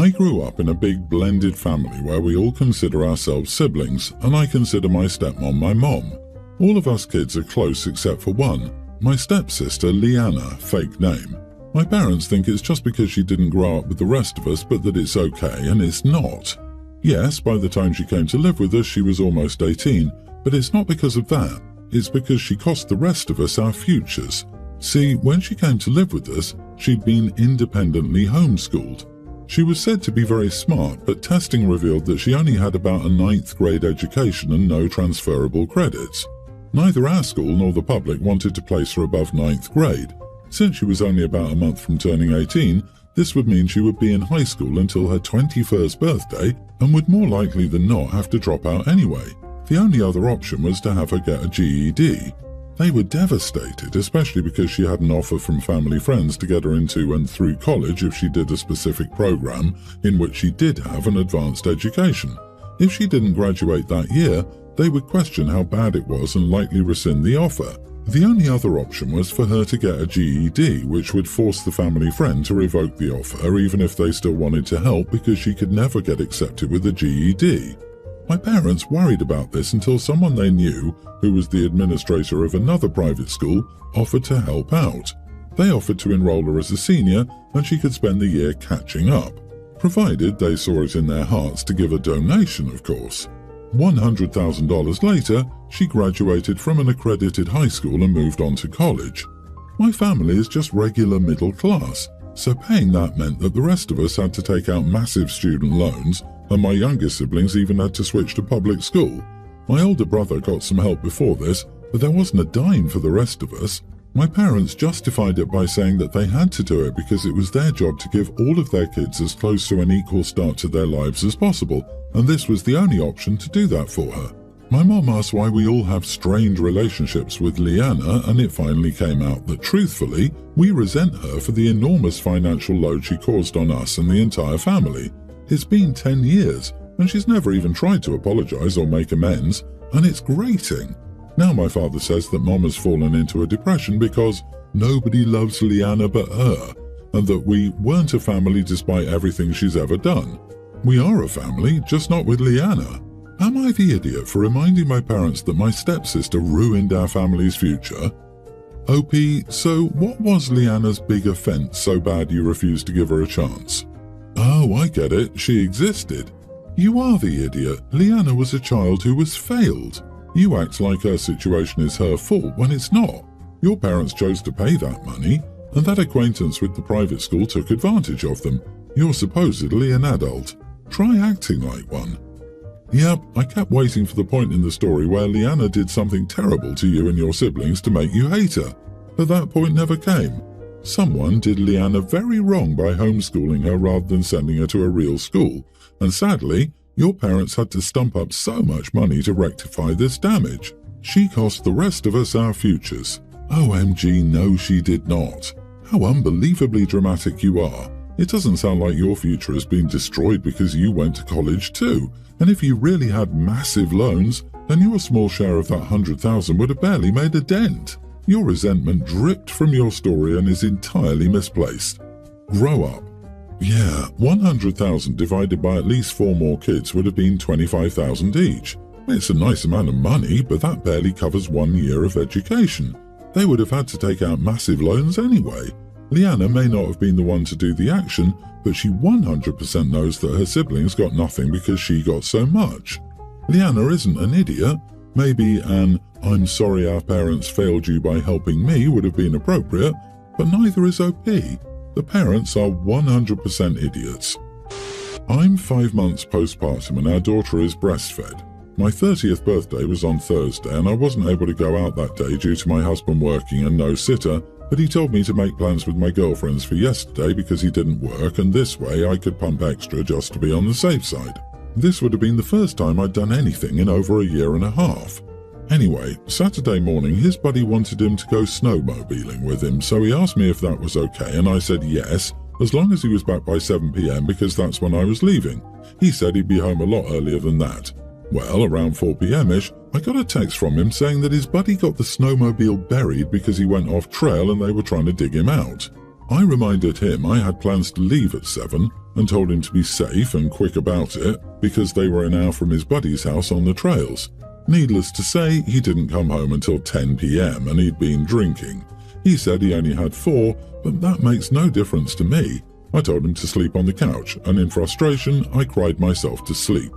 I grew up in a big blended family where we all consider ourselves siblings, and I consider my stepmom my mom. All of us kids are close except for one, my stepsister Leanna, fake name. My parents think it's just because she didn't grow up with the rest of us, but that it's okay, and it's not. Yes, by the time she came to live with us, she was almost 18, but it's not because of that. It's because she cost the rest of us our futures. See, when she came to live with us, she'd been independently homeschooled. She was said to be very smart, but testing revealed that she only had about a 9th grade education and no transferable credits. Neither our school nor the public wanted to place her above 9th grade. Since she was only about a month from turning 18, this would mean she would be in high school until her 21st birthday and would more likely than not have to drop out anyway. The only other option was to have her get a GED. They were devastated, especially because she had an offer from family friends to get her into and through college if she did a specific program in which she did have an advanced education. If she didn't graduate that year, they would question how bad it was and likely rescind the offer. The only other option was for her to get a GED, which would force the family friend to revoke the offer even if they still wanted to help because she could never get accepted with a GED. My parents worried about this until someone they knew, who was the administrator of another private school, offered to help out. They offered to enroll her as a senior and she could spend the year catching up, provided they saw it in their hearts to give a donation, of course. $100,000 later, she graduated from an accredited high school and moved on to college. My family is just regular middle class, so paying that meant that the rest of us had to take out massive student loans, and my younger siblings even had to switch to public school. My older brother got some help before this, but there wasn't a dime for the rest of us. My parents justified it by saying that they had to do it because it was their job to give all of their kids as close to an equal start to their lives as possible, and this was the only option to do that for her. My mom asked why we all have strained relationships with Leanna, and it finally came out that, truthfully, we resent her for the enormous financial load she caused on us and the entire family. It's been 10 years, and she's never even tried to apologize or make amends, and it's grating. Now my father says that Mom has fallen into a depression because nobody loves Leanna but her, and that we weren't a family despite everything she's ever done. We are a family, just not with Leanna. Am I the idiot for reminding my parents that my stepsister ruined our family's future? OP, so what was Leanna's big offense so bad you refused to give her a chance? Oh, I get it, she existed. You are the idiot. Leanna was a child who was failed. You act like her situation is her fault when it's not. Your parents chose to pay that money, and that acquaintance with the private school took advantage of them. You're supposedly an adult. Try acting like one. Yep, I kept waiting for the point in the story where Leanna did something terrible to you and your siblings to make you hate her, but that point never came. Someone did Leanna very wrong by homeschooling her rather than sending her to a real school, and sadly, your parents had to stump up so much money to rectify this damage. She cost the rest of us our futures. OMG, no she did not. How unbelievably dramatic you are. It doesn't sound like your future has been destroyed because you went to college too, and if you really had massive loans, then your small share of that $100,000 would have barely made a dent. Your resentment dripped from your story and is entirely misplaced. Grow up. Yeah, 100,000 divided by at least 4 more kids would have been 25,000 each. It's a nice amount of money, but that barely covers 1 year of education. They would have had to take out massive loans anyway. Leanna may not have been the one to do the action, but she 100% knows that her siblings got nothing because she got so much. Leanna isn't an idiot. Maybe an "I'm sorry our parents failed you by helping me" would have been appropriate, but neither is OP. The parents are 100% idiots. I'm 5 months postpartum and our daughter is breastfed. My 30th birthday was on Thursday and I wasn't able to go out that day due to my husband working and no sitter, but he told me to make plans with my girlfriends for yesterday because he didn't work, and this way I could pump extra just to be on the safe side. This would have been the first time I'd done anything in over a year and a half. Anyway, Saturday morning his buddy wanted him to go snowmobiling with him, so he asked me if that was okay and I said yes, as long as he was back by 7 p.m. because that's when I was leaving. He said he'd be home a lot earlier than that. Well, around 4 p.m.-ish, I got a text from him saying that his buddy got the snowmobile buried because he went off trail and they were trying to dig him out. I reminded him I had plans to leave at 7, and told him to be safe and quick about it because they were an hour from his buddy's house on the trails. Needless to say, he didn't come home until 10 p.m. and he'd been drinking. He said he only had 4, but that makes no difference to me. I told him to sleep on the couch, and in frustration, I cried myself to sleep.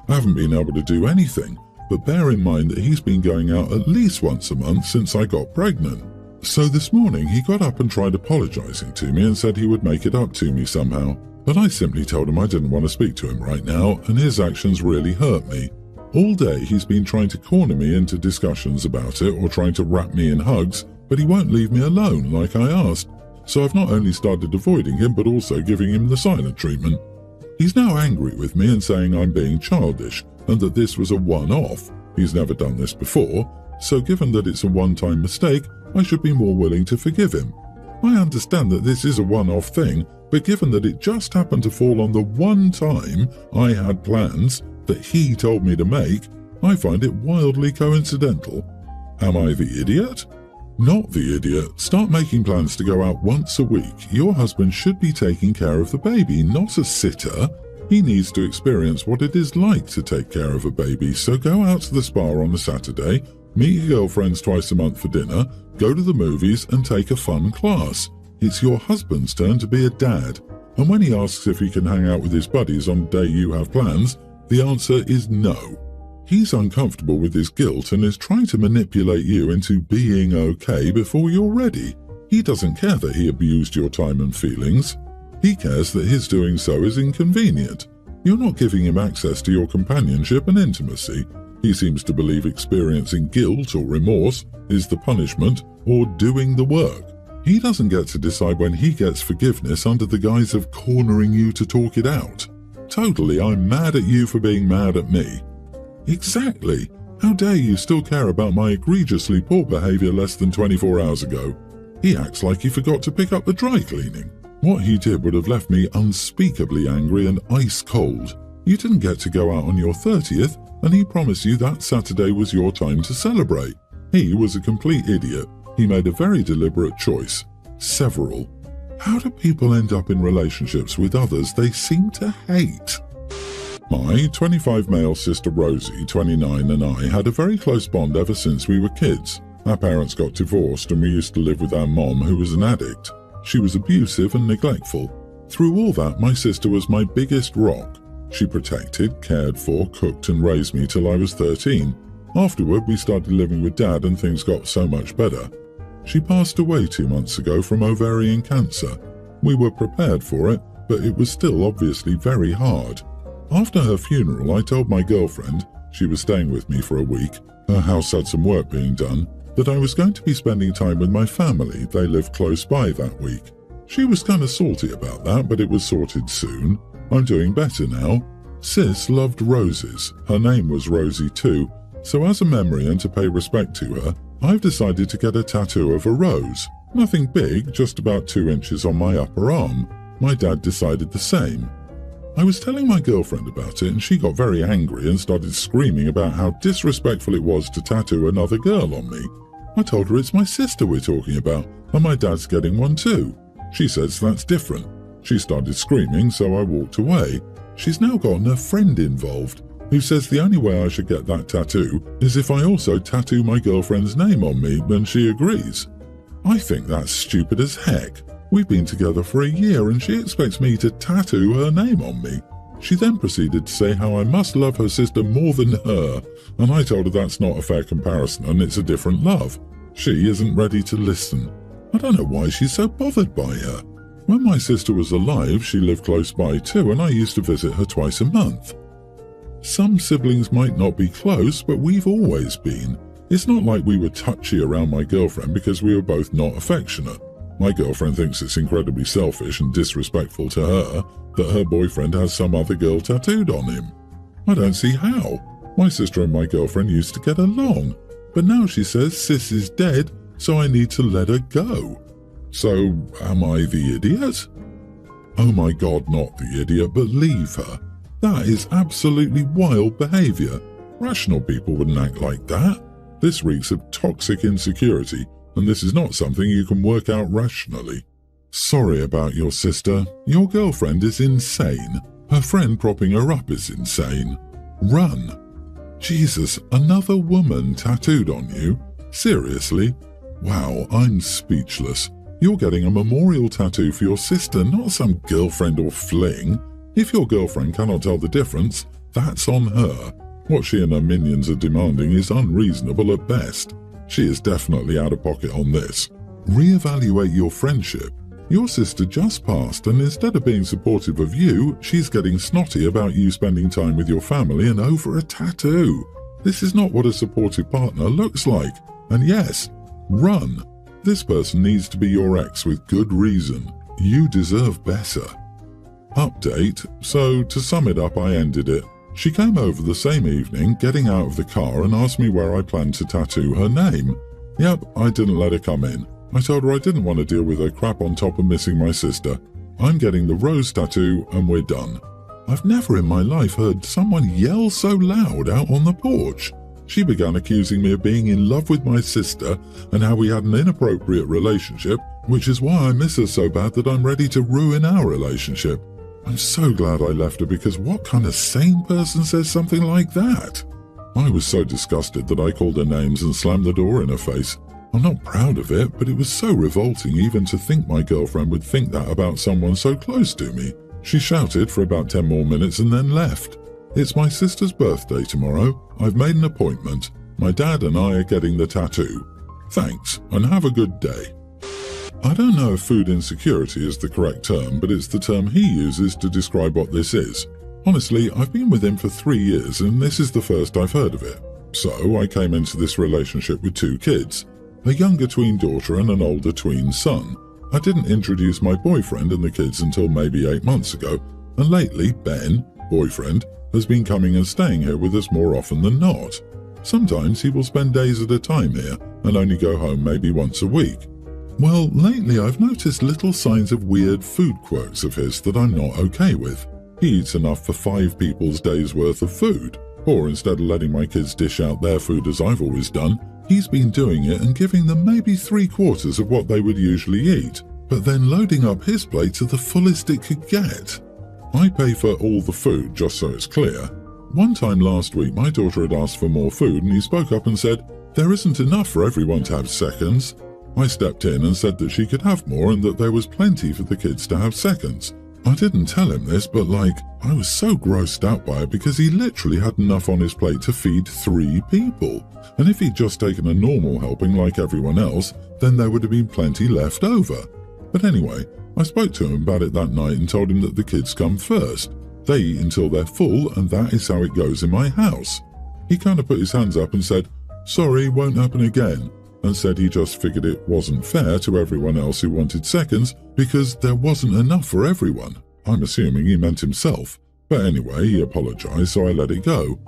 I haven't been able to do anything, but bear in mind that he's been going out at least once a month since I got pregnant. So this morning he got up and tried apologizing to me and said he would make it up to me somehow, but I simply told him I didn't want to speak to him right now, and his actions really hurt me. All day he's been trying to corner me into discussions about it or trying to wrap me in hugs, but he won't leave me alone like I asked. So I've not only started avoiding him but also giving him the silent treatment. He's now angry with me and saying I'm being childish and that this was a one-off. He's never done this before, so given that it's a one-time mistake, I should be more willing to forgive him. I understand that this is a one-off thing, but given that it just happened to fall on the one time I had plans that he told me to make, I find it wildly coincidental. Am I the idiot? Not the idiot. Start making plans to go out once a week. Your husband should be taking care of the baby, not a sitter. He needs to experience what it is like to take care of a baby, so go out to the spa on a Saturday, meet your girlfriends twice a month for dinner, go to the movies and take a fun class. It's your husband's turn to be a dad. And when he asks if he can hang out with his buddies on the day you have plans, the answer is no. He's uncomfortable with his guilt and is trying to manipulate you into being okay before you're ready. He doesn't care that he abused your time and feelings. He cares that his doing so is inconvenient. You're not giving him access to your companionship and intimacy. He seems to believe experiencing guilt or remorse is the punishment or doing the work. He doesn't get to decide when he gets forgiveness under the guise of cornering you to talk it out. Totally, I'm mad at you for being mad at me. Exactly. How dare you still care about my egregiously poor behavior less than 24 hours ago? He acts like he forgot to pick up the dry cleaning. What he did would have left me unspeakably angry and ice cold. You didn't get to go out on your 30th, and he promised you that Saturday was your time to celebrate. He was a complete idiot. He made a very deliberate choice. Several. How do people end up in relationships with others they seem to hate? My 25 male sister Rosie, 29, and I had a very close bond ever since we were kids. Our parents got divorced and we used to live with our mom, who was an addict. She was abusive and neglectful. Through all that, my sister was my biggest rock. She protected, cared for, cooked and raised me till I was 13. Afterward, we started living with Dad and things got so much better. She passed away 2 months ago from ovarian cancer. We were prepared for it, but it was still obviously very hard. After her funeral, I told my girlfriend, she was staying with me for a week, her house had some work being done, that I was going to be spending time with my family. They lived close by that week. She was kind of salty about that, but it was sorted soon. I'm doing better now. Sis loved roses. Her name was Rosie too, so as a memory and to pay respect to her, I've decided to get a tattoo of a rose. Nothing big, just about 2 inches on my upper arm. My dad decided the same. I was telling my girlfriend about it and she got very angry and started screaming about how disrespectful it was to tattoo another girl on me. I told her it's my sister we're talking about and my dad's getting one too. She says that's different. She started screaming, so I walked away. She's now gotten a friend involved who says the only way I should get that tattoo is if I also tattoo my girlfriend's name on me, and she agrees. I think that's stupid as heck. We've been together for a year and she expects me to tattoo her name on me. She then proceeded to say how I must love her sister more than her, and I told her that's not a fair comparison and it's a different love. She isn't ready to listen. I don't know why she's so bothered by her. When my sister was alive, she lived close by too, and I used to visit her twice a month. Some siblings might not be close, but we've always been. It's not like we were touchy around my girlfriend because we were both not affectionate. My girlfriend thinks it's incredibly selfish and disrespectful to her that her boyfriend has some other girl tattooed on him. I don't see how. My sister and my girlfriend used to get along, but now she says sis is dead, so I need to let her go. So, am I the idiot? Oh my God, not the idiot, but leave her. That is absolutely wild behavior. Rational people wouldn't act like that. This reeks of toxic insecurity, and this is not something you can work out rationally. Sorry about your sister. Your girlfriend is insane. Her friend propping her up is insane. Run. Jesus, another woman tattooed on you? Seriously? Wow, I'm speechless. You're getting a memorial tattoo for your sister, not some girlfriend or fling. If your girlfriend cannot tell the difference, that's on her. What she and her minions are demanding is unreasonable at best. She is definitely out of pocket on this. Reevaluate your friendship. Your sister just passed, and instead of being supportive of you, she's getting snotty about you spending time with your family and over a tattoo. This is not what a supportive partner looks like. And yes, run. This person needs to be your ex with good reason. You deserve better. Update. So, to sum it up, I ended it. She came over the same evening, getting out of the car, and asked me where I planned to tattoo her name. Yep, I didn't let her come in. I told her I didn't want to deal with her crap on top of missing my sister. I'm getting the rose tattoo and we're done. I've never in my life heard someone yell so loud out on the porch. She began accusing me of being in love with my sister and how we had an inappropriate relationship, which is why I miss her so bad that I'm ready to ruin our relationship. I'm so glad I left her, because what kind of sane person says something like that? I was so disgusted that I called her names and slammed the door in her face. I'm not proud of it, but it was so revolting even to think my girlfriend would think that about someone so close to me. She shouted for about 10 more minutes and then left. It's my sister's birthday tomorrow. I've made an appointment. My dad and I are getting the tattoo. Thanks, and have a good day. I don't know if food insecurity is the correct term, but it's the term he uses to describe what this is. Honestly, I've been with him for 3 years and this is the first I've heard of it. So I came into this relationship with 2 kids. A younger tween daughter and an older tween son. I didn't introduce my boyfriend and the kids until maybe 8 months ago, and lately Ben, boyfriend, has been coming and staying here with us more often than not. Sometimes he will spend days at a time here and only go home maybe once a week. Well, lately I've noticed little signs of weird food quirks of his that I'm not okay with. He eats enough for 5 people's days worth of food, or instead of letting my kids dish out their food as I've always done, he's been doing it and giving them maybe 3/4 of what they would usually eat, but then loading up his plate to the fullest it could get. I pay for all the food, just so it's clear. One time last week, my daughter had asked for more food and he spoke up and said, "There isn't enough for everyone to have seconds." I stepped in and said that she could have more and that there was plenty for the kids to have seconds. I didn't tell him this, but I was so grossed out by it because he literally had enough on his plate to feed 3 people. And if he'd just taken a normal helping like everyone else, then there would have been plenty left over. But anyway, I spoke to him about it that night and told him that the kids come first. They eat until they're full and that is how it goes in my house. He kind of put his hands up and said, "Sorry, won't happen again," and said he just figured it wasn't fair to everyone else who wanted seconds because there wasn't enough for everyone. I'm assuming he meant himself. But anyway, he apologized, so I let it go.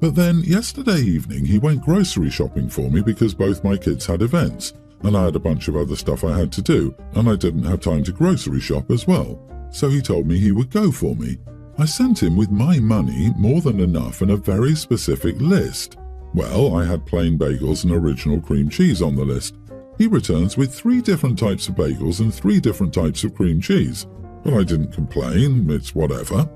But then yesterday evening he went grocery shopping for me because both my kids had events, and I had a bunch of other stuff I had to do, and I didn't have time to grocery shop as well. So he told me he would go for me. I sent him with my money, more than enough, and a very specific list. Well, I had plain bagels and original cream cheese on the list. He returns with 3 different types of bagels and 3 different types of cream cheese. But I didn't complain, it's whatever.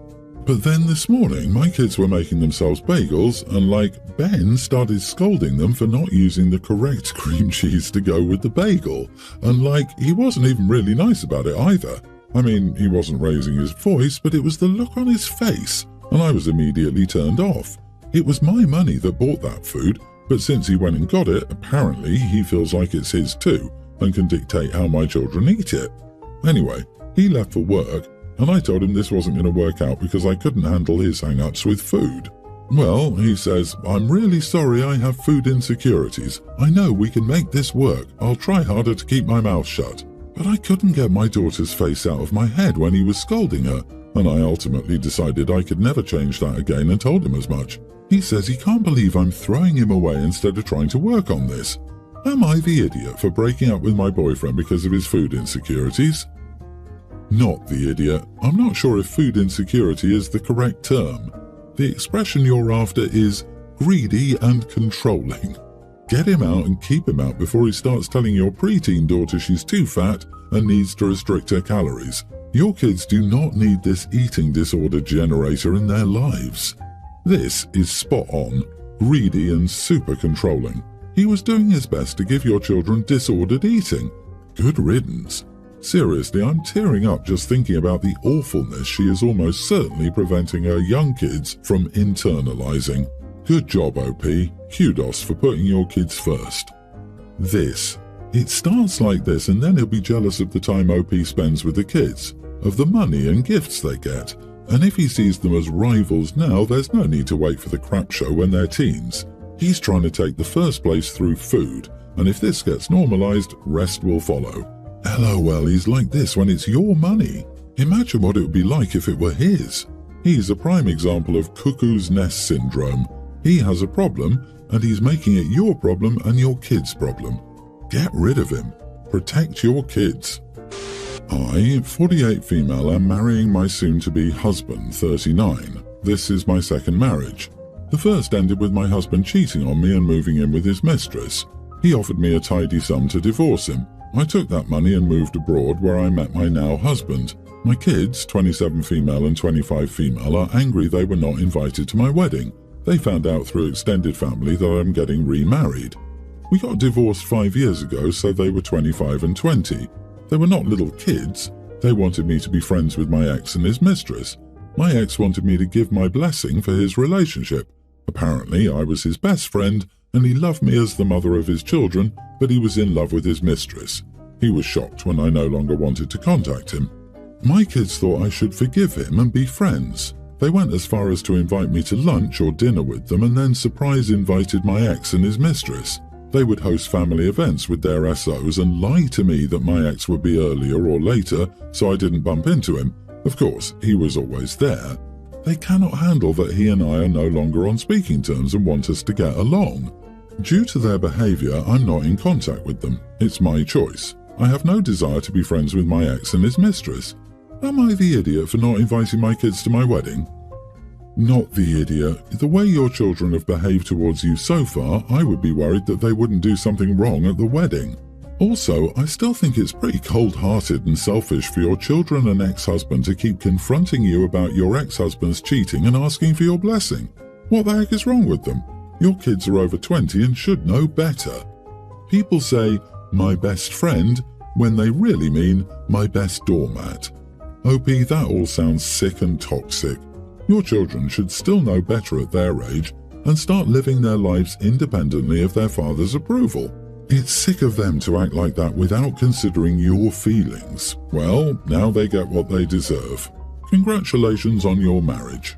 But then this morning, my kids were making themselves bagels, and Ben started scolding them for not using the correct cream cheese to go with the bagel. And he wasn't even really nice about it either. I mean, he wasn't raising his voice, but it was the look on his face, and I was immediately turned off. It was my money that bought that food, but since he went and got it, apparently he feels like it's his too, and can dictate how my children eat it. Anyway, he left for work, and I told him this wasn't going to work out because I couldn't handle his hang-ups with food. Well, he says, "I'm really sorry I have food insecurities. I know we can make this work. I'll try harder to keep my mouth shut." But I couldn't get my daughter's face out of my head when he was scolding her, and I ultimately decided I could never change that again and told him as much. He says he can't believe I'm throwing him away instead of trying to work on this. Am I the idiot for breaking up with my boyfriend because of his food insecurities? Not the idiot. I'm not sure if food insecurity is the correct term. The expression you're after is greedy and controlling. Get him out and keep him out before he starts telling your preteen daughter she's too fat and needs to restrict her calories. Your kids do not need this eating disorder generator in their lives. This is spot on, greedy and super controlling. He was doing his best to give your children disordered eating. Good riddance. Seriously, I'm tearing up just thinking about the awfulness she is almost certainly preventing her young kids from internalizing. Good job, OP. Kudos for putting your kids first. It starts like this, and then he'll be jealous of the time OP spends with the kids, of the money and gifts they get. And if he sees them as rivals now, there's no need to wait for the crap show when they're teens. He's trying to take the first place through food, and if this gets normalized, rest will follow. LOL, he's like this when it's your money. Imagine what it would be like if it were his. He's a prime example of cuckoo's nest syndrome. He has a problem, and he's making it your problem and your kid's problem. Get rid of him. Protect your kids. I, 48 female, am marrying my soon-to-be husband, 39. This is my second marriage. The first ended with my husband cheating on me and moving in with his mistress. He offered me a tidy sum to divorce him. I took that money and moved abroad, where I met my now husband. My kids, 27 female and 25 female, are angry they were not invited to my wedding. They found out through extended family that I'm getting remarried. We got divorced 5 years ago, so they were 25 and 20. They were not little kids. They wanted me to be friends with my ex and his mistress. My ex wanted me to give my blessing for his relationship. Apparently, I was his best friend, and he loved me as the mother of his children, but he was in love with his mistress. He was shocked when I no longer wanted to contact him. My kids thought I should forgive him and be friends. They went as far as to invite me to lunch or dinner with them, and then surprise invited my ex and his mistress. They would host family events with their SOs and lie to me that my ex would be earlier or later, so I didn't bump into him. Of course, he was always there. They cannot handle that he and I are no longer on speaking terms and want us to get along. Due to their behavior, I'm not in contact with them. It's my choice. I have no desire to be friends with my ex and his mistress. Am I the idiot for not inviting my kids to my wedding? Not the idiot. The way your children have behaved towards you so far, I would be worried that they wouldn't do something wrong at the wedding. Also, I still think it's pretty cold-hearted and selfish for your children and ex-husband to keep confronting you about your ex-husband's cheating and asking for your blessing. What the heck is wrong with them? Your kids are over 20 and should know better. People say, my best friend, when they really mean my best doormat. OP, that all sounds sick and toxic. Your children should still know better at their age and start living their lives independently of their father's approval. It's sick of them to act like that without considering your feelings. Well, now they get what they deserve. Congratulations on your marriage.